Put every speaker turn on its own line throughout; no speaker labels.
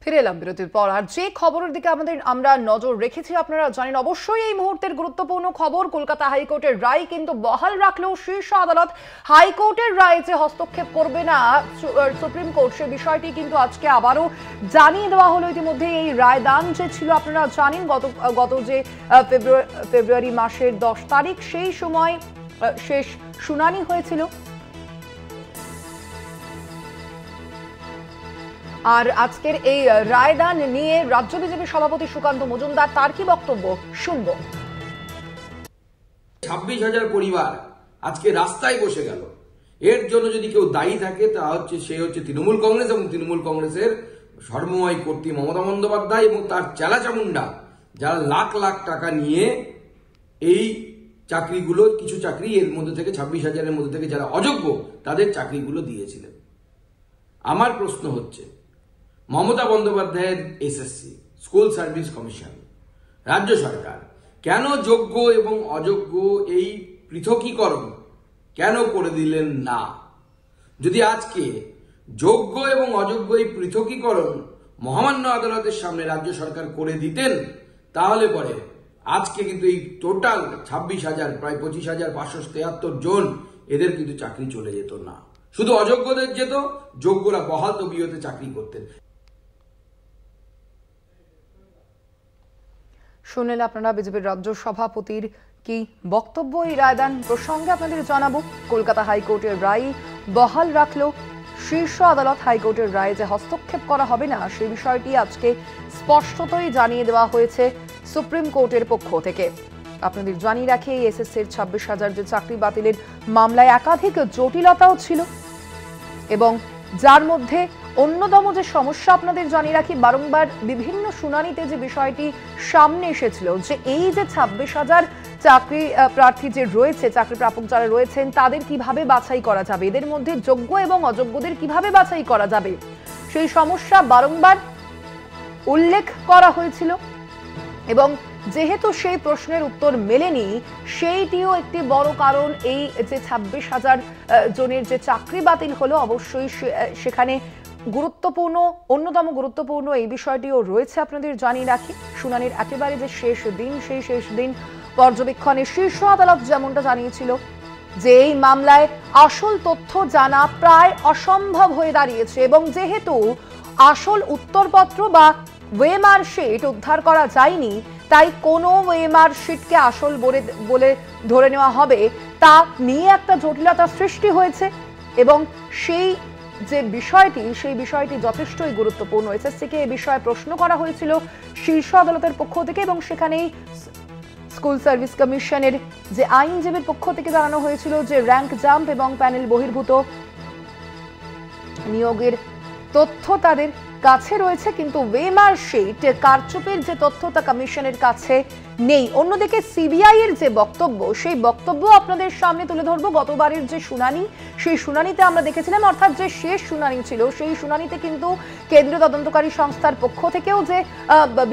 ফিরে এলাম বিরতির পর। আর যে খবরের দিকে আমরা নজর রেখেছি আপনারা জানেন, অবশ্যই এই মুহূর্তের গুরুত্বপূর্ণ খবর, কলকাতা হাইকোর্টের রায় কিন্তু বহাল রাখলেও শীর্ষ আদালত হাইকোর্টের রায়ে যে হস্তক্ষেপ করবে না সুপ্রিম কোর্ট, সে বিষয়টি কিন্তু আজকে আবারও জানিয়ে দেওয়া হলো। ইতিমধ্যে এই রায়দান যে ছিল আপনারা জানেন, গত যে ফেব্রুয়ারি মাসের 10 তারিখ সেই সময় শেষ শুনানি হয়েছিল। আর আজকের এই রায়দান নিয়ে রাজ্য বিজেপি সভাপতি সুকান্ত মজুমদার তার কি বক্তব্য শুনব।
26,000 পরিবার আজকে রাস্তায় বসে গেল। এর জন্য যদি কেউ দায়ী থাকে তা হচ্ছে সে হচ্ছে তৃণমূল কংগ্রেস এবং তৃণমূল কংগ্রেসের সর্বময় কর্ত্রী মমতা বন্দ্যোপাধ্যায় এবং তার চেলাচামুন্ডা, যারা লাখ লাখ টাকা নিয়ে এই চাকরিগুলো, কিছু চাকরি এর মধ্যে থেকে 26,000-এর মধ্যে থেকে যারা অযোগ্য তাদের চাকরিগুলো দিয়েছিলেন। আমার প্রশ্ন হচ্ছে, মমতা বন্দ্যোপাধ্যায়ের এসএসসি স্কুল সার্ভিস কমিশন, রাজ্য সরকার কেন যোগ্য এবং অযোগ্য এই পৃথকীকরণ কেন করে দিলেন না? যদি আজকে যোগ্য এবং অযোগ্য এই পৃথকীকরণ মহামান্য আদালতের সামনে রাজ্য সরকার করে দিতেন, তাহলে পরে আজকে কিন্তু এই টোটাল 26,000 প্রায় 25,573 জন এদের কিন্তু চাকরি চলে যেত না, শুধু অযোগ্যদের যেত, যোগ্যরা বহাল তবিয়তে চাকরি করতেন।
শুনলেন আপনারা বিজেপির রাজ্য সভাপতির কি বক্তব্য। এই রায়দান প্রসঙ্গে আপনাদের জানাবো, কলকাতা হাইকোর্টের রায় বহাল রাখলো শীর্ষ আদালত। হাইকোর্টের রায়ে যে হস্তক্ষেপ করা হবে না সেই বিষয়টি আজকে স্পষ্টতই জানিয়ে দেওয়া হয়েছে সুপ্রিম কোর্টের পক্ষ থেকে। আপনাদের জানিয়ে রাখি, এই এসএসসির 26,000 যে চাকরি বাতিলের মামলায় একাধিক জটিলতাও ছিল এবং যার মধ্যে অন্যতম যে সমস্যা আপনাদের জানিয়ে রাখি, বারংবার বিভিন্ন শুনানিতে যে বিষয়টি সামনে এসেছিল যে এই যে 26,000 চাকরি প্রার্থী যে রয়েছে, চাকরি প্রাপক যারা রয়েছেন, তাদের কিভাবে বাছাই করা যাবে, এদের মধ্যে যোগ্য এবং অযোগ্যদের কিভাবে বাছাই করা যাবে, সেই সমস্যা বারংবার উল্লেখ করা হয়েছিল। এবং যেহেতু সেই প্রশ্নের উত্তর মেলেনি, সেইটিও একটি বড় কারণ। এই যে 26,000 জনের যে চাকরি বাতিল হলো, অবশ্যই সেখানে অন্যতম গুরুত্বপূর্ণ এই বিষয়টিও রয়েছে। আপনাদের জানিয়ে রাখি, শুনানির একেবারে যে শেষ দিন, সেই শেষ দিন পর্যবেক্ষণে শীর্ষ আদালত যেমনটা জানিয়েছিল যে এই মামলায় আসল তথ্য জানা প্রায় অসম্ভব হয়ে দাঁড়িয়েছে এবং যেহেতু আসল উত্তরপত্র বা ওয়েমার শিট উদ্ধার করা যায়নি, তাই কোনো ওয়েমার শিটকে আসল বলে ধরে নেওয়া হবে, তা নিয়ে একটা জটিলতা সৃষ্টি হয়েছে। এবং সেই যে বিষয়টি, সেই বিষয়টি যথেষ্টই গুরুত্বপূর্ণ। এসএসসিকে এই বিষয়ে প্রশ্ন করা হয়েছিল শীর্ষ আদালতের পক্ষ থেকে এবং সেখানেই স্কুল সার্ভিস কমিশনের যে আইনজীবীর পক্ষ থেকে জানানো হয়েছিল যে র্যাঙ্ক জাম্প এবং প্যানেল বহির্ভূত নিয়োগের তথ্য তাদের কাছে রয়েছে, কিন্তু ওয়েমার শিট কারচুপির যে তথ্য তা কমিশনের কাছে নেই। অন্যদিকে সিবিআই এর যে বক্তব্য, সেই বক্তব্য আপনাদের সামনে তুলে ধরবো। গতবারের যে শুনানি, সেই শুনানিতে আমরা দেখেছিলাম, অর্থাৎ যে শেষ শুনানি ছিল, সেই শুনানিতে কিন্তু কেন্দ্রীয় তদন্তকারী সংস্থার পক্ষ থেকেও যে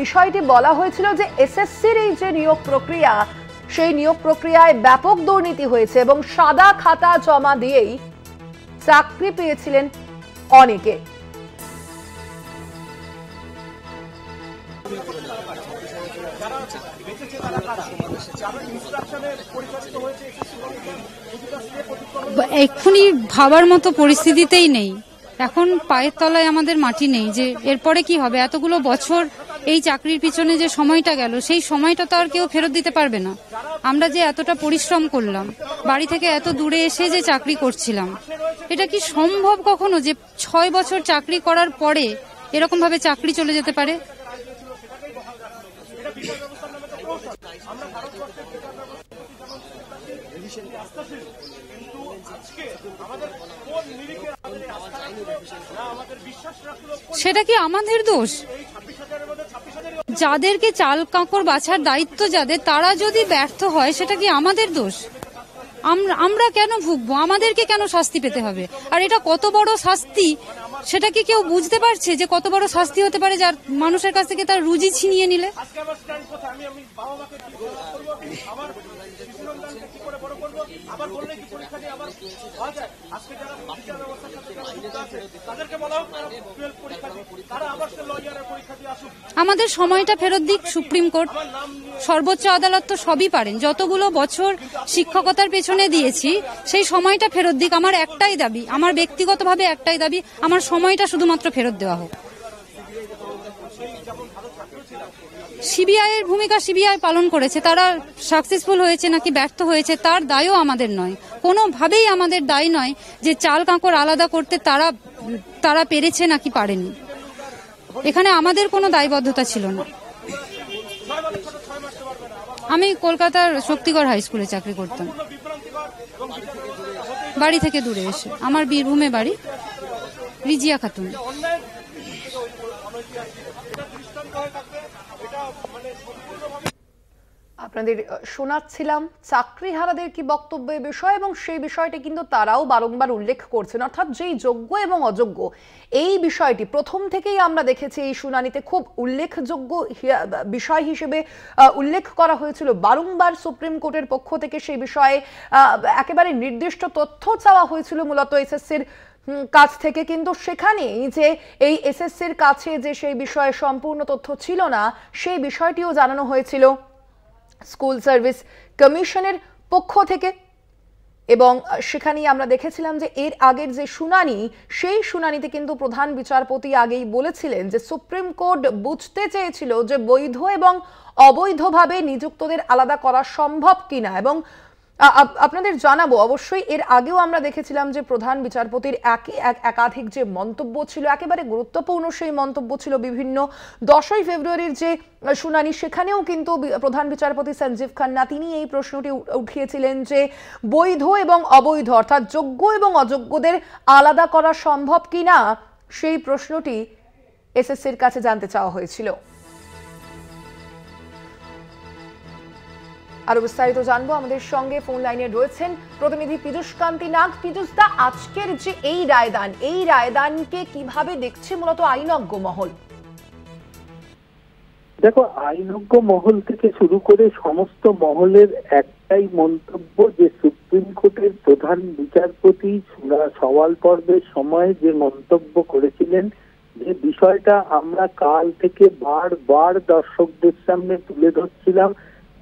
বিষয়টি বলা হয়েছিল যে এসএসসির এই যে নিয়োগ প্রক্রিয়া, সেই নিয়োগ প্রক্রিয়ায় ব্যাপক দুর্নীতি হয়েছে এবং সাদা খাতা জমা দিয়েই চাকরি পেয়েছিলেন অনেকে।
এক্ষুনি ভাবার মতো পরিস্থিতিতেই নেই। এখন পায়ের তলায় আমাদের মাটি নেই যে এরপরে কি হবে। এতগুলো বছর এই চাকরির পিছনে যে সময়টা গেল, সেই সময়টা তো আর কেউ ফেরত দিতে পারবে না। আমরা যে এতটা পরিশ্রম করলাম, বাড়ি থেকে এত দূরে এসে যে চাকরি করছিলাম, এটা কি সম্ভব কখনো যে 6 বছর চাকরি করার পরে এরকম ভাবে চাকরি চলে যেতে পারে? সেটা কি আমাদের দোষ? যাদেরকে চাল কাঁকর বাছার দায়িত্ব যাদের, তারা যদি ব্যর্থ হয়, সেটা কি আমাদের দোষ? আমরা কেন ভুগবো? আমাদেরকে কেন শাস্তি পেতে হবে? আর এটা কত বড় শাস্তি, সেটা কি কেউ বুঝতে পারছে যে কত বড় শাস্তি হতে পারে যার মানুষের কাছ থেকে তার রুজি ছিনিয়ে নিলে? আমাদের সময়টা ফেরত দিক সুপ্রিম কোর্ট, সর্বোচ্চ আদালত তো সবই পারেন। যতগুলো বছর শিক্ষকতার পেছনে দিয়েছি সেই সময়টা ফেরত দিক। আমার একটাই দাবি, আমার ব্যক্তিগতভাবে একটাই দাবি, আমার সময়টা শুধুমাত্র ফেরত দেওয়া হোক। সিবিআই এর ভূমিকা সিবিআই পালন করেছে, তারা সাকসেসফুল হয়েছে নাকি ব্যর্থ হয়েছে তার দায়ও আমাদের নয়, কোনোভাবেই আমাদের দায় নয় যে চাল কাঁকড় আলাদা করতে তারা পেরেছে নাকি পারেনি। এখানে আমাদের কোনো দায়বদ্ধতা ছিল না। আমি কলকাতার শক্তিগড় হাই স্কুলে চাকরি করতাম, বাড়ি থেকে দূরে এসে। আমার বীরভূমে বাড়ি, রিজিয়া খাতুন।
আপনাদের শোনাচ্ছিলাম চাকরিহারাদের কি বক্তব্য এই বিষয়ে, এবং সেই বিষয়টি কিন্তু তারাও বারংবার উল্লেখ করছেন, অর্থাৎ যেই যোগ্য এবং অযোগ্য এই বিষয়টি প্রথম থেকেই আমরা দেখেছি এই শুনানিতে খুব উল্লেখযোগ্য বিষয় হিসেবে উল্লেখ করা হয়েছিল বারংবার সুপ্রিম কোর্টের পক্ষ থেকে। সেই বিষয়ে একেবারে নির্দিষ্ট তথ্য চাওয়া হয়েছিল মূলত এসএসসির কাছ থেকে, কিন্তু সেখানেই যে এই এসএসসির কাছে যে সেই বিষয়ে সম্পূর্ণ তথ্য ছিল না সেই বিষয়টিও জানানো হয়েছিল স্কুল সার্ভিস কমিশনের পক্ষ থেকে। এবং সেখানেই আমরা দেখেছিলাম যে এর আগের যে শুনানি সেই শুনানিতে কিন্তু প্রধান বিচারপতি আগেই বলেছিলেন যে সুপ্রিম কোর্ট বুঝতে চেয়েছিল যে বৈধ এবং অবৈধভাবে নিযুক্তদের আলাদা করা সম্ভব কিনা। এবং আপনাদের জানাবো অবশ্যই এর আগেও আমরা দেখেছিলাম যে প্রধান বিচারপতির একাধিক যে মন্তব্য ছিল, একেবারে গুরুত্বপূর্ণ সেই মন্তব্য ছিল বিভিন্ন 10ই ফেব্রুয়ারির যে শুনানি, সেখানেও কিন্তু প্রধান বিচারপতি সঞ্জীব খান্না তিনি এই প্রশ্নটি উঠিয়েছিলেন যে বৈধ এবং অবৈধ অর্থাৎ যোগ্য এবং অযোগ্যদের আলাদা করা সম্ভব কিনা সেই প্রশ্নটি এসএসসির কাছে জানতে চাওয়া হয়েছিল। আরো বিস্তারিত জানবো, আমাদের সঙ্গে ফোন লাইনে রয়েছেন প্রতিনিধি পীযূষ কান্তি নাগ। পীযূষ দা, আজকের যে এই রায়দানকে কিভাবে দেখছে মূলত আইনজ্ঞ মহল?
দেখো, আইনজ্ঞ মহল থেকে শুরু করে সমস্ত মহলের একটাই মন্তব্য যে সুপ্রিম কোর্টের প্রধান বিচারপতি সওয়াল পর্বের সময় যে মন্তব্য করেছিলেন, যে বিষয়টা আমরা কাল থেকে বারবার দর্শকদের সামনে তুলে ধরছিলাম,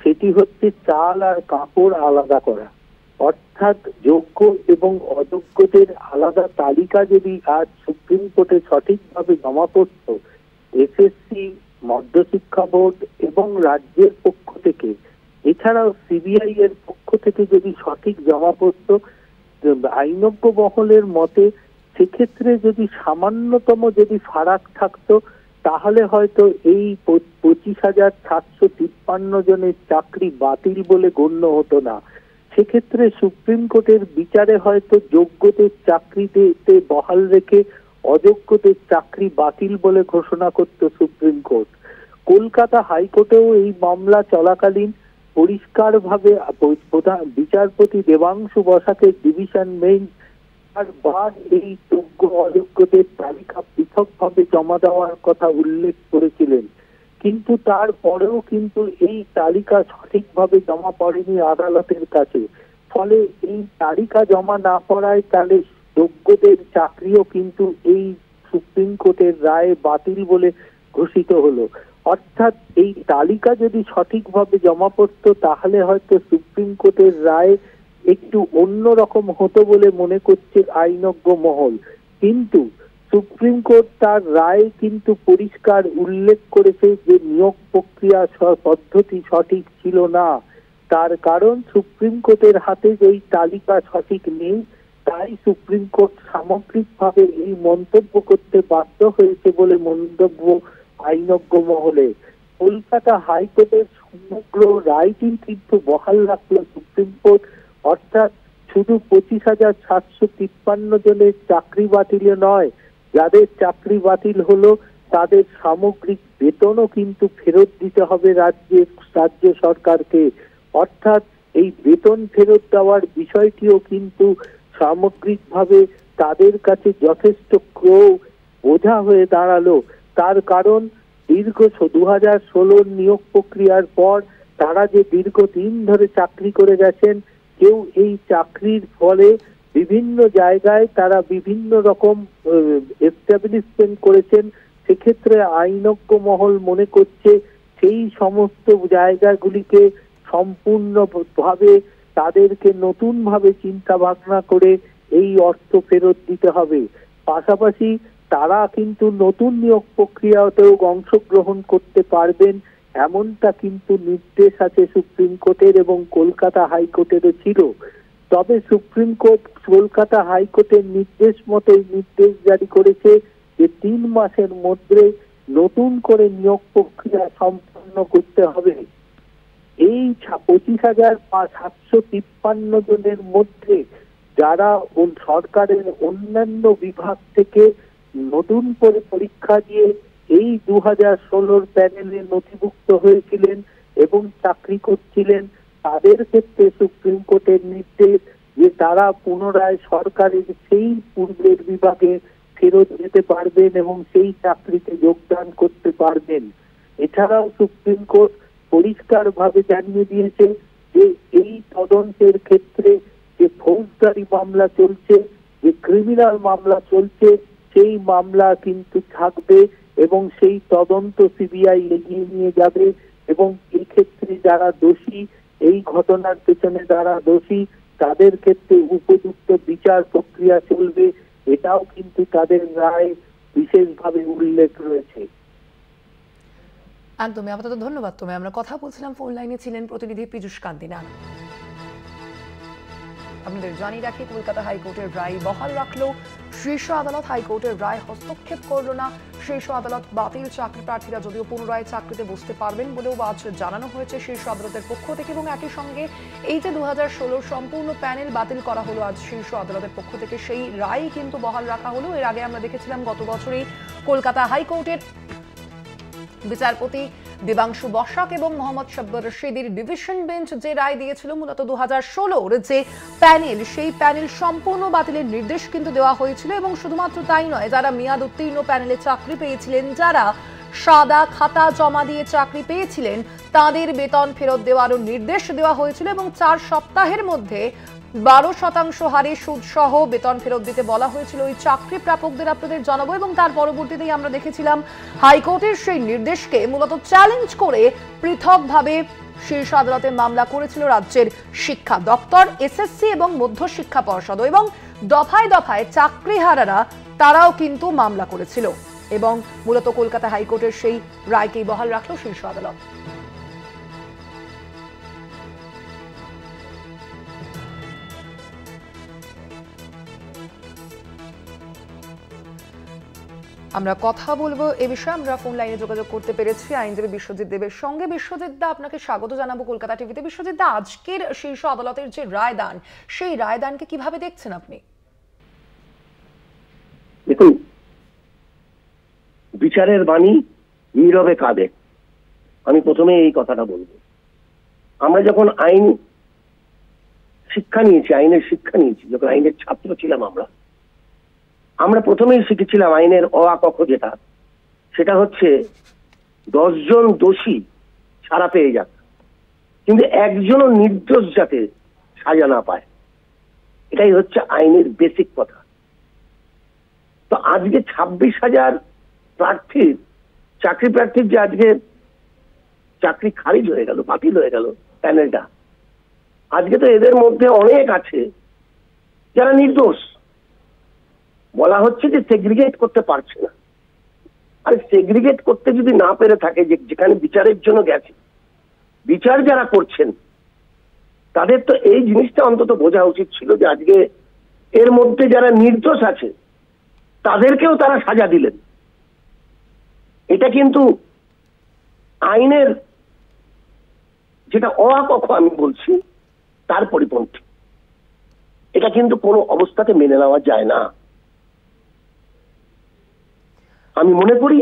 সেটি হচ্ছে চাল আর কাপড় আলাদা করা। অর্থাৎ যোগ্য এবং অযোগ্যদের আলাদা তালিকা যদি আজ সুপ্রিম কোর্টে সঠিকভাবে জমা পড়ত, এসএসসি, মধ্যশিক্ষা বোর্ড এবং রাজ্যের পক্ষ থেকে, এছাড়াও সিবিআই এর পক্ষ থেকে যদি সঠিক জমা পড়ত, আইনজ্ঞ মহলের মতে সেক্ষেত্রে যদি সামান্যতম যদি ফারাক থাকতো তাহলে হয়তো এই 25,753 জনের চাকরি বাতিল বলে গণ্য হতো না। সেক্ষেত্রে সুপ্রিম কোর্টের বিচারে হয়তো যোগ্যদের চাকরিতে বহাল রেখে অযোগ্যদের চাকরি বাতিল বলে ঘোষণা করত সুপ্রিম কোর্ট। কলকাতা হাইকোর্টেও এই মামলা চলাকালীন পরিষ্কারভাবে প্রধান বিচারপতি দেবাংশু বসাকের ডিভিশন বেঞ্চ বারবার এই যোগ্য অযোগ্যদের তালিকা পৃথকভাবে জমা দেওয়ার কথা উল্লেখ করেছিলেন, কিন্তু তারপরেও কিন্তু এই তালিকা সঠিকভাবে জমা পড়েনি আদালতের কাছে। ফলে এই তালিকা জমা না পড়ায় তাহলে যোগ্যদের চাকরিও কিন্তু এই সুপ্রিম কোর্টের রায়ে বাতিল বলে ঘোষিত হলো। অর্থাৎ এই তালিকা যদি সঠিকভাবে জমা পড়তো তাহলে হয়তো সুপ্রিম কোর্টের রায় একটু অন্যরকম হতো বলে মনে করছে আইনজ্ঞ মহল। কিন্তু সুপ্রিম কোর্ট তার রায় কিন্তু পরিষ্কার উল্লেখ করেছে যে নিয়োগ প্রক্রিয়া পদ্ধতি সঠিক ছিল না। তার কারণ সুপ্রিম কোর্টের হাতে যেই তালিকা সঠিক নেই, তাই সুপ্রিম কোর্ট সামগ্রিকভাবে এই মন্তব্য করতে বাধ্য হয়েছে বলে মন্তব্য আইনজ্ঞ মহলে। কলকাতা হাইকোর্টের সমগ্র রায়টি কিন্তু বহাল রাখলো সুপ্রিম কোর্ট। অর্থাৎ শুধু 25,753 জনের চাকরি বাতিলে নয়, যাদের চাকরি বাতিল হলো তাদের সামগ্রিক বেতনও কিন্তু ফেরত দিতে হবে রাজ্য সরকারকে। অর্থাৎ এই বেতন ফেরত দেওয়ার বিষয়টিও কিন্তু সামগ্রিকভাবে তাদের কাছে যথেষ্ট বোঝা হয়ে দাঁড়ালো। তার কারণ দীর্ঘ 2016 নিয়োগ প্রক্রিয়ার পর তারা যে দীর্ঘদিন ধরে চাকরি করে গেছেন, কেউ এই চাকরির ফলে বিভিন্ন জায়গায় তারা বিভিন্ন রকম এস্টাবলিশমেন্ট করেছেন, সেক্ষেত্রে আইনজ্ঞ মহল মনে করছে সেই সমস্ত জায়গাগুলিকে সম্পূর্ণভাবে তাদেরকে নতুন ভাবে চিন্তা ভাবনা করে এই অর্থ ফেরত দিতে হবে। পাশাপাশি তারা কিন্তু নতুন নিয়োগ প্রক্রিয়াতেও অংশগ্রহণ করতে পারবেন, এমনটা কিন্তু নির্দেশ আছে সুপ্রিম কোর্টের এবং কলকাতা হাইকোর্টেরও ছিল। তবে সুপ্রিম কোর্ট কলকাতা হাইকোর্টের নির্দেশ জারি করেছে যে 3 মাসের মধ্যে নতুন করে নিয়োগ প্রক্রিয়া সম্পন্ন করতে হবে। এই 25,753 জনের মধ্যে যারা সরকারের অন্যান্য বিভাগ থেকে নতুন করে পরীক্ষা দিয়ে এই 2016 প্যানেলে নথিভুক্ত হয়েছিলেন এবং চাকরি করছিলেন, তাদের ক্ষেত্রে সুপ্রিম কোর্টের নির্দেশ যে তারা পুনরায় সরকারের সেই পূর্বের বিভাগে ফেরত যেতে পারবেন এবং সেই চাকরিতে যোগদান করতে পারবেন। এছাড়াও সুপ্রিম কোর্ট পরিষ্কারভাবে জানিয়ে দিয়েছে যে এই তদন্তের ক্ষেত্রে যে ফৌজদারি মামলা চলছে, যে ক্রিমিনাল মামলা চলছে, সেই মামলা কিন্তু থাকবে এবং সেই তদন্ত সিবিআই এগিয়ে নিয়ে যাবে এবং এই ক্ষেত্রে যারা দোষী, এই ঘটনার পেছনে যারা দোষী, তাদের ক্ষেত্রে উপযুক্ত বিচার প্রক্রিয়া চলবে, এটাও কিন্তু তাদের রায় বিশেষভাবে উল্লেখ রয়েছে।
একদমই, আপাতত ধন্যবাদ। আমরা কথা বলছিলাম, ফোন লাইনে ছিলেন প্রতিনিধি পীযূষ কান্তি নাগ। আপনাদের জানিয়ে রাখি, কলকাতা হাইকোর্টের রায় বহাল রাখলো শীর্ষ আদালত। হাইকোর্টের রায় হস্তক্ষেপ করলো না শীর্ষ আদালত। বাতিল চাকরি প্রার্থীরা যদিও পুনরায় চাকরিতে বসতে পারবেন বলেও আজ জানানো হয়েছে শীর্ষ আদালতের পক্ষ থেকে, এবং একই সঙ্গে এই যে 2016 সম্পূর্ণ প্যানেল বাতিল করা হলো আজ শীর্ষ আদালতের পক্ষ থেকে, সেই রায় কিন্তু বহাল রাখা হলো। এর আগে আমরা দেখেছিলাম গত বছরই কলকাতা হাইকোর্টের বিচারপতি দেবাংশু বসাক এবং মোহাম্মদ শাব্বার রশিদের ডিভিশন বেঞ্চ যে রায় দিয়েছিল মূলত 2016 যে প্যানেল, সেই প্যানেল সম্পূর্ণ বাতিলের নির্দেশ কিন্তু দেওয়া হয়েছিল। এবং শুধুমাত্র তাই নয়, যারা মেয়াদ উত্তীর্ণ প্যানেলে চাকরি পেয়েছিলেন, যারা সাদা খাতা জমা দিয়ে চাকরি পেয়েছিলেন, তাদের বেতন ফেরত দেওয়ারও নির্দেশ দেওয়া হয়েছিল এবং 4 সপ্তাহের মধ্যে 12% হারে সুদ সহ বেতন ফেরত দিতে বলা হয়েছিল ওই চাকরি প্রাপকদের। আপনাদের জানাবো, এবং তার পরবর্তীতেই আমরা দেখেছিলাম হাইকোর্টের সেই নির্দেশকে মূলত চ্যালেঞ্জ করে পৃথকভাবে শীর্ষ আদালতে মামলা করেছিল রাজ্যের শিক্ষা দপ্তর, এসএসসি এবং মধ্য শিক্ষা পর্ষদ, এবং দফায় দফায় চাকরিহারারা তারাও কিন্তু মামলা করেছিল এবং মূলত কলকাতা হাইকোর্টের সেই রায়কেই বহাল রাখলো শীর্ষ আদালত। আমরা কথা বলবো এ বিষয়ে। আমরা ফোন লাইনে যোগাযোগ করতে পেরেছি আইনজীবী বিশ্বজিৎ দেবের সঙ্গে। বিশ্বজিৎ দা, আপনাকে স্বাগত জানাবো কলকাতা টিভিতে। বিশ্বজিৎ দা, আজকের শীর্ষ আদালতের যে রায়দান, সেই রায়দানকে কিভাবে দেখছেন আপনি?
দেখুন, বিচারের বাণী নীরবে কাঁদে। আমি প্রথমে এই কথাটা বলবো। আমরা যখন আইনের শিক্ষা নিয়েছি, যখন আইনের ছাত্র ছিলাম, আমরা প্রথমেই শিখেছিলাম আইনের অ আ ক খ, সেটা হচ্ছে 10 জন দোষী ছাড়া পেয়ে যাক, কিন্তু একজনও নির্দোষ যাতে সাজা না পায়। এটাই হচ্ছে আইনের বেসিক কথা। তো আজকে 26,000 প্রার্থীর, চাকরি প্রার্থীর যে আজকে চাকরি খারিজ হয়ে গেল, বাতিল হয়ে গেল প্যানেলটা, আজকে তো এদের মধ্যে অনেক আছে যারা নির্দোষ। বলা হচ্ছে যে সেগ্রিগেট করতে পারছে না। আরে সেগ্রিগেট করতে যদি না পেরে থাকে, যেখানে বিচারের জন্য গেছে, বিচার যারা করছেন তাদের তো এই জিনিসটা অন্তত বোঝা উচিত ছিল যে আজকে এর মধ্যে যারা নির্দোষ আছে তাদেরকেও তারা সাজা দিলেন। এটা কিন্তু আইনের যেটা অ আ ক খ আমি বলছি তার পরিপন্থী। এটা কিন্তু কোনো অবস্থাতে মেনে নেওয়া যায় না। আমি মনে করি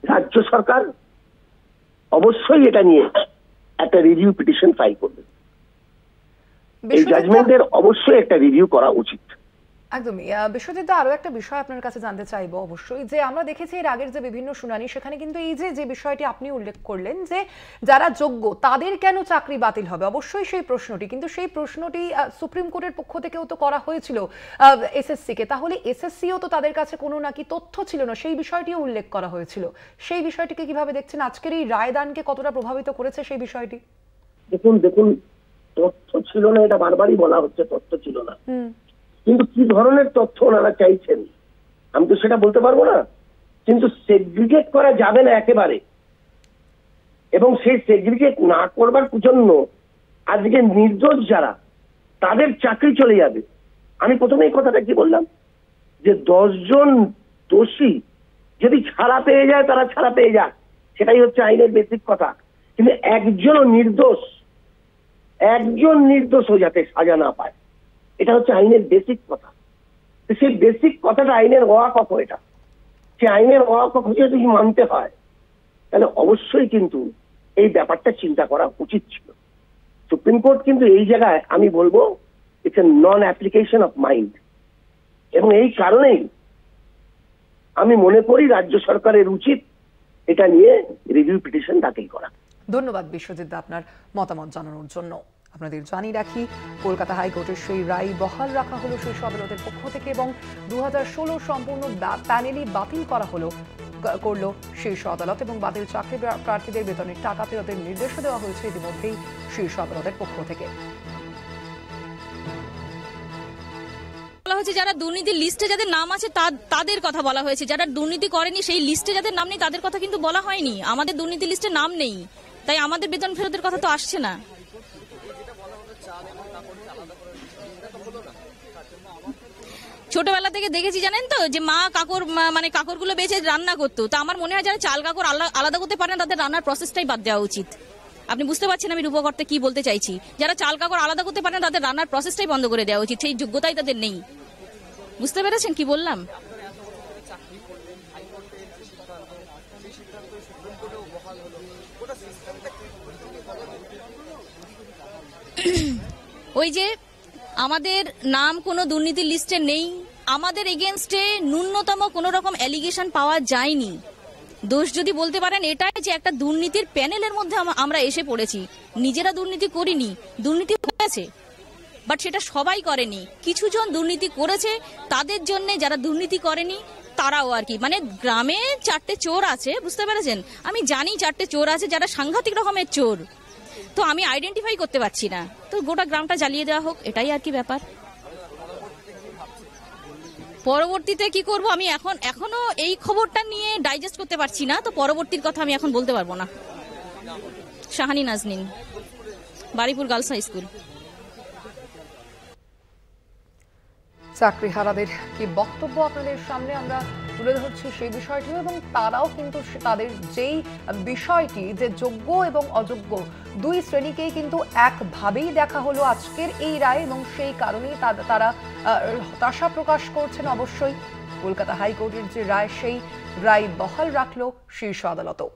রাজ্য সরকার অবশ্যই এটা নিয়ে একটা রিভিউ পিটিশন ফাইল করবে। এই জাজমেন্টের অবশ্যই একটা রিভিউ করা উচিত।
একদমই। বিশ্বজিৎ, আরো একটা বিষয় আপনার কাছে জানতে চাইবো অবশ্যই, যে আমরা দেখেছি এর আগের যে বিভিন্ন শুনানি, সেখানে কিন্তু এই যে বিষয়টি আপনি উল্লেখ করলেন যে যারা যোগ্য তাদের কেন চাকরি বাতিল হবে, অবশ্যই সেই প্রশ্নটি, কিন্তু সেই প্রশ্নটি সুপ্রিম কোর্টের পক্ষ থেকেও তো করা হয়েছিল এসএসসি কে, তাহলে এসএসসিও তো তাদের কাছে কোনো নাকি তথ্য ছিল না, সেই বিষয়টিও উল্লেখ করা হয়েছিল। সেই বিষয়টিকে কিভাবে দেখছেন? আজকের এই রায়দানকে কতটা প্রভাবিত করেছে সেই বিষয়টি?
দেখুন তথ্য ছিল না, এটা বারবারই বলা হচ্ছে তথ্য ছিল না, কিন্তু কি ধরনের তথ্য ওনারা চাইছেন আমি তো সেটা বলতে পারবো না। কিন্তু সেগ্রিগেট করা যাবে না একেবারে, এবং সেই সেগ্রিগেট না করবার জন্য আজকে নির্দোষ যারা তাদের চাকরি চলে যাবে। আমি প্রথমে এই কথাটা কি বললাম যে 10 জন দোষী যদি ছাড়া পেয়ে যায় তারা ছাড়া পেয়ে যাক, সেটাই হচ্ছে আইনের বেসিক কথা। কিন্তু একজন নির্দোষ যাতে সাজা না পায়, এটা হচ্ছে আইনের বেসিক কথা। সেই বেসিক কথাটা আইনের ওয়াকফ, এটা সে আইনের ওয়াকফ যদি মানতে হয় তাহলে অবশ্যই কিন্তু এই ব্যাপারটা চিন্তা করা উচিত ছিল। সুপ্রিম কোর্ট কিন্তু এই জায়গায় আমি বলবো it's a non application of mind, এবং এই কারণেই আমি মনে করি রাজ্য সরকারের উচিত এটা নিয়ে রিভিউ পিটিশন দাখিল করা।
ধন্যবাদ বিশ্বজিৎ আপনার মতামত জানানোর জন্য। আপনাদের জানিয়ে রাখি, কলকাতা হাইকোর্টের সেই রায় বহাল রাখা হলো শীর্ষ আদালতের পক্ষ থেকে, এবং 2016 সম্পূর্ণ প্যানেলই বাতিল করা করলো শীর্ষ আদালত, এবং বাতিল চাকরি প্রার্থীদের বেতনের টাকা ফেরতের নির্দেশও দেওয়া হয়েছে ইতিমধ্যেই শীর্ষ আদালতের পক্ষ থেকে।
যারা দুর্নীতির লিস্টে যাদের নাম আছে তাদের কথা বলা হয়েছে, যারা দুর্নীতি করেনি সেই লিস্টে যাদের নাম নেই তাদের কথা কিন্তু বলা হয়নি। আমাদের দুর্নীতি লিস্টে নাম নেই, তাই আমাদের বেতন ফেরতের কথা তো আসছে না। ছোটবেলা থেকে দেখেছি জানেন তো, যে মা কাকরগুলো বেছে রান্না করতো, তো আমার মনে হয় যারা চাল কাকর আলাদা করতে পারে না তাদের রান্নার প্রসেসটাই বাদ দেওয়া উচিত। আপনি বুঝতে পারছেন আমি রূপকর্তা কি বলতে চাইছি? যারা চাল কাকর আলাদা করতে পারে না তাদের রান্নার প্রসেসটাই বন্ধ করে দেওয়া উচিত, সেই যোগ্যতাই তাদের নেই। বুঝতে পেরেছেন কি বললাম? ওই যে আমাদের নাম কোনো দুর্নীতির লিস্টে নেই, আমাদের এগেনস্টে ন্যূনতম কোনো রকম অ্যালিগেশন পাওয়া যায়নি। দোষ যদি বলতে পারেন এটাই যে একটা দুর্নীতির প্যানেলের মধ্যে আমরা এসে পড়েছি। নিজেরা দুর্নীতি করিনি, দুর্নীতি হয়েছে, বাট সেটা সবাই করেনি। কিছু জন দুর্নীতি করেছে, তাদের জন্য যারা দুর্নীতি করেনি তারাও আর কি, মানে গ্রামে 4টে চোর আছে, বুঝতে পেরেছেন? আমি জানি 4টে চোর আছে যারা সাংঘাতিক রকমের চোর, তো আমি আইডেন্টিফাই করতে পারছি না, তো গোটা গ্রামটা জ্বালিয়ে দেওয়া হোক, এটাই আর কি ব্যাপার। পরবর্তীতে কি করব আমি এখনো এই খবরটা নিয়ে ডাইজেস্ট করতে পারছি না, তো পরবর্তীর কথা আমি এখন বলতে পারবো না। Shahani Nazneen, Baripur girls high school.
চাকরিহারাদের কি বক্তব্য আপনাদের সামনে আমরা তুলে ধরছি সেই বিষয়টিও, এবং তারাও কিন্তু তাদের যেই বিষয়টি যে যোগ্য এবং অযোগ্য দুই শ্রেণীকেই কিন্তু একভাবেই দেখা হলো আজকের এই রায়, এবং সেই কারণেই তারা হতাশা প্রকাশ করছেন। অবশ্যই কলকাতা হাইকোর্টের যে রায়, সেই রায় বহাল রাখলো শীর্ষ আদালতও।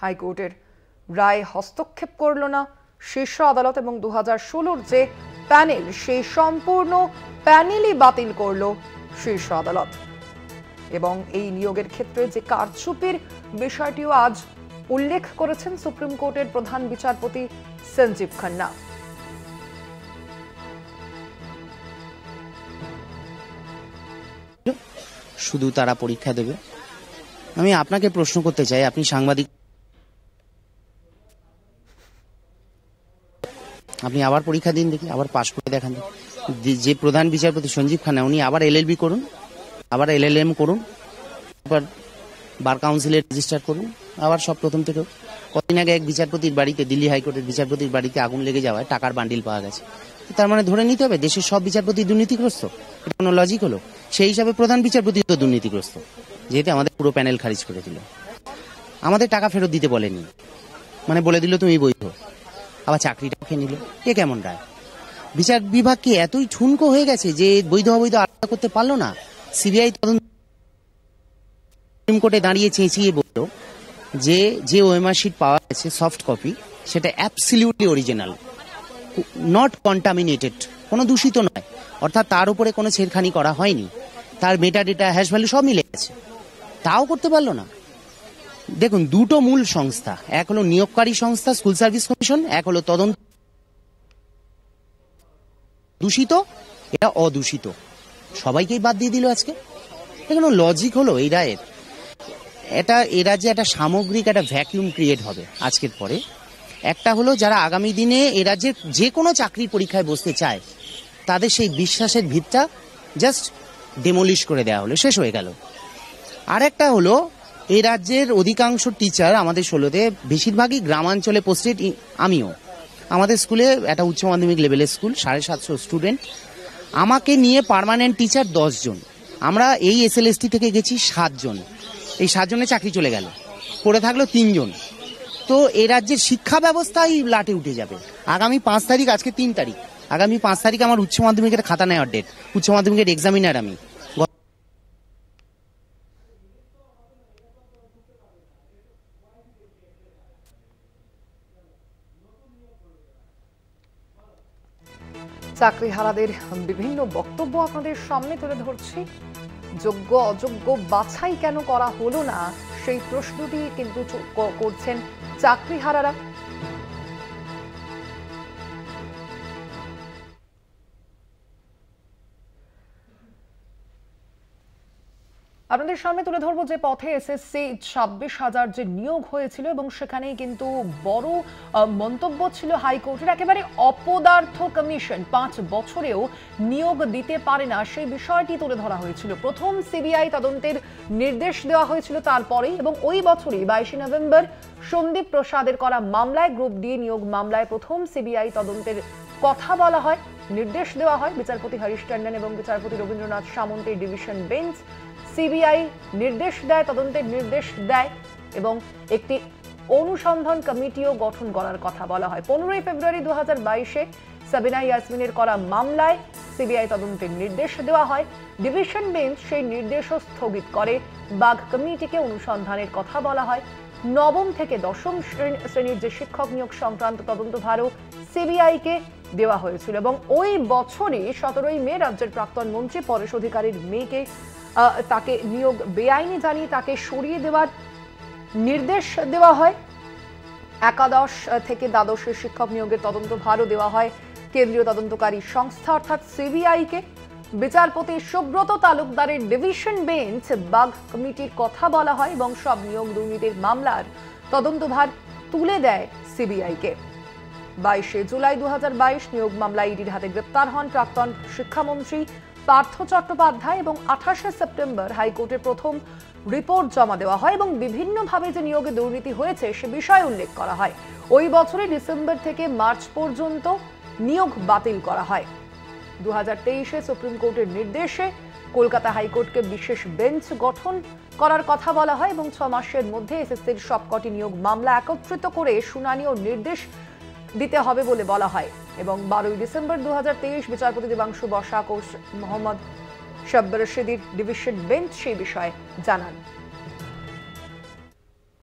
হাইকোর্টের রায় হস্তক্ষেপ করল না শীর্ষ আদালত, এবং 2016 যে প্যানেল সেই সম্পূর্ণ প্যানেলই বাতিল করল শীর্ষ আদালত, এবং এই নিয়োগের ক্ষেত্রে যে কারচুপির বিষয়টিও আজ উল্লেখ করেছেন সুপ্রিম কোর্টের প্রধান বিচারপতি সঞ্জীব খান্না।
শুধু তারা পরীক্ষা দেবে। আমি আপনাকে প্রশ্ন করতে চাই, আপনি সাংবাদিক, আপনি আবার পরীক্ষা দিন দেখি, আবার পাশ করে দেখান। যে প্রধান বিচারপতি সঞ্জীব খান্না, উনি আবার এলএলবি করুন, আবার এলএলএম করুন, আবার বার কাউন্সিলে রেজিস্টার করুন, আবার সব প্রথম থেকে। কদিন আগে এক বিচারপতির বাড়িতে, দিল্লি হাইকোর্টের বিচারপতির বাড়িতে আগুন লেগে যাওয়ায় টাকার বান্ডিল পাওয়া গেছে, তার মানে ধরে নিতে হবে দেশের সব বিচারপতি দুর্নীতিগ্রস্ত? এটা কোনো লজিক হলো? সেই হিসাবে প্রধান বিচারপতি তো দুর্নীতিগ্রস্ত, যেহেতু আমাদের পুরো প্যানেল খারিজ করে দিল। আমাদের টাকা ফেরত দিতে বলেনি, মানে বলে দিল তুমি বৈধ, আবার চাকরিটাও খেয়ে নিল। এ কেমন রায়? বিচার বিভাগ কি এতই ঠুনকো হয়ে গেছে যে বৈধ অবৈধ আলাদা করতে পারলো না? সিবিআই তদন্ত সুপ্রিম কোর্টে দাঁড়িয়ে চেঁচিয়ে বলল যে যে ওএমআর শিট পাওয়া গেছে সফট কপি, সেটা অ্যাবসলিউটলি অরিজিনাল, নট কন্টামিনেটেড, কোনো দূষিত নয়, অর্থাৎ তার উপরে কোনো ছেড়খানি করা হয়নি, তার মেটা ডেটা হ্যাশ ভ্যালু সব মিলে গেছে, তাও করতে পারলো না। দেখুন, দুটো মূল সংস্থা, এক হলো নিয়োগকারী সংস্থা স্কুল সার্ভিস কমিশন, এক হলো তদন্ত। দূষিত, এটা অদূষিত, সবাইকেই বাদ দিয়ে দিল আজকে। কোনো লজিক হলো এই রায়ের? এটা এরা যে একটা সামগ্রিক একটা ভ্যাকিউম ক্রিয়েট হবে আজকের পরে। একটা হলো যারা আগামী দিনে এরা যে কোনো চাকরির পরীক্ষায় বসতে চায়, তাদের সেই বিশ্বাসের ভিতটা জাস্ট ডেমোলিশ করে দেওয়া হলো, শেষ হয়ে গেল। আর একটা হলো এই রাজ্যের অধিকাংশ টিচার আমাদের 16তে বেশিরভাগই গ্রামাঞ্চলে পোস্টেড, আমিও। আমাদের স্কুলে একটা উচ্চ মাধ্যমিক লেভেলের স্কুল, 750 স্টুডেন্ট, আমাকে নিয়ে পার্মানেন্ট টিচার 10 জন, আমরা এই এসএলএসটি থেকে গেছি 7 জন, এই 7 জনের চাকরি চলে গেল, পড়ে থাকলো 3 জন। তো এই রাজ্যের শিক্ষা ব্যবস্থাই লাটে উঠে যাবে। আগামী 5 তারিখ, আজকে 3 তারিখ, আগামী 5 তারিখে আমার উচ্চ মাধ্যমিকের খাতা নেওয়ার ডেট, উচ্চ মাধ্যমিকের এক্সামিনার আমি।
চাকরিহারাদের বিভিন্ন বক্তব্য আপনাদের সামনে তুলে ধরছি। যোগ্য অযোগ্য বাছাই কেন করা হলো না, সেই প্রশ্নটি কিন্তু করছেন চাকরিহারারা। আপনাদের সামনে তুলে ধরবো যে পথে এসএসসি 26,000 যে নিয়োগ হয়েছিল এবং সেখানে কিন্তু বড় মন্তব্য ছিল হাইকোর্টের, একেবারে অপদার্থ কমিশন 5 বছরেও নিয়োগ দিতে পারে না, সেই বিষয়টি তুলে ধরা হয়েছিল। প্রথম সিবিআই তদন্তের নির্দেশ দেওয়া হয়েছিল তারপরেই, এবং ওই বছরই 22 নভেম্বর সন্দীপ প্রসাদের করা মামলায়, গ্রুপ ডি নিয়োগ মামলায় প্রথম সিবিআই তদন্তের কথা বলা হয়, নির্দেশ দেওয়া হয়। বিচারপতি হরিশ টন্ডন এবং বিচারপতি রবীন্দ্রনাথ সামন্তের ডিভিশন বেঞ্চ সিবিআই নির্দেশ দেয়, তদন্তের নির্দেশ দেয় এবং একটি অনুসন্ধান কমিটিও গঠন করার কথা বলা হয়। 15 ফেব্রুয়ারি 2022-এ সাবিনা ইয়াসমিনের করা মামলায় সিবিআই তদন্তের নির্দেশ দেওয়া হয়। ডিভিশন বেঞ্চ সেই নির্দেশও স্থগিত করে, বাঘ কমিটিকে অনুসন্ধানের কথা বলা হয়। 9ম থেকে 10ম শ্রেণীর যে শিক্ষক নিয়োগ সংক্রান্ত তদন্তভারও সিবিআইকে দেওয়া হয়েছিল এবং ওই বছরই 17 মে রাজ্যের প্রাক্তন মন্ত্রী পরেশ অধিকারীর মেয়েকে তাকে নিয়োগ বেআইনি জানিয়ে তাকে সরিয়ে দেওয়ার নির্দেশ দেওয়া হয়। একাদশ থেকে দ্বাদশের শিক্ষক নিয়োগের তদন্তভারও দেওয়া হয় কেন্দ্রীয় তদন্তকারী সংস্থা অর্থাৎ সিবিআইকে। বিচারপতি সুব্রত তালুকদারের ডিভিশন বেঞ্চ বাঘ কমিটির কথা বলা হয় এবং সব নিয়োগ দুর্নীতির মামলার তদন্তভার তুলে দেয় সিবিআইকে। 22 জুলাই 2022 নিয়োগ মামলায় ইডির হাতে গ্রেপ্তার হন প্রাক্তন শিক্ষামন্ত্রী পার্থ চট্টোপাধ্যায় এবং 28 সেপ্টেম্বর হাইকোর্টের প্রথম রিপোর্ট জমা দেওয়া হয় এবং বিভিন্নভাবে যে নিয়োগে দুর্নীতি হয়েছে সে বিষয়ে উল্লেখ করা হয়। ওই বছরে ডিসেম্বর থেকে মার্চ পর্যন্ত নিয়োগ বাতিল করা হয়। 2023-এ সুপ্রিম কোর্টের নির্দেশে কলকাতা হাইকোর্টকে বিশেষ বেঞ্চ গঠন করার কথা বলা হয় এবং 6 মাসের মধ্যে এসএসসির সবকটি নিয়োগ মামলা একত্রিত করে শুনানি ও নির্দেশ দিতে হবে বলে বলা হয় এবং 12 ডিসেম্বর 2023 বিচারপতি দেবাংশু বসাক ও মোহাম্মদ শব্বর রশিদির ডিভিশন বেঞ্চ সেই বিষয়ে জানান।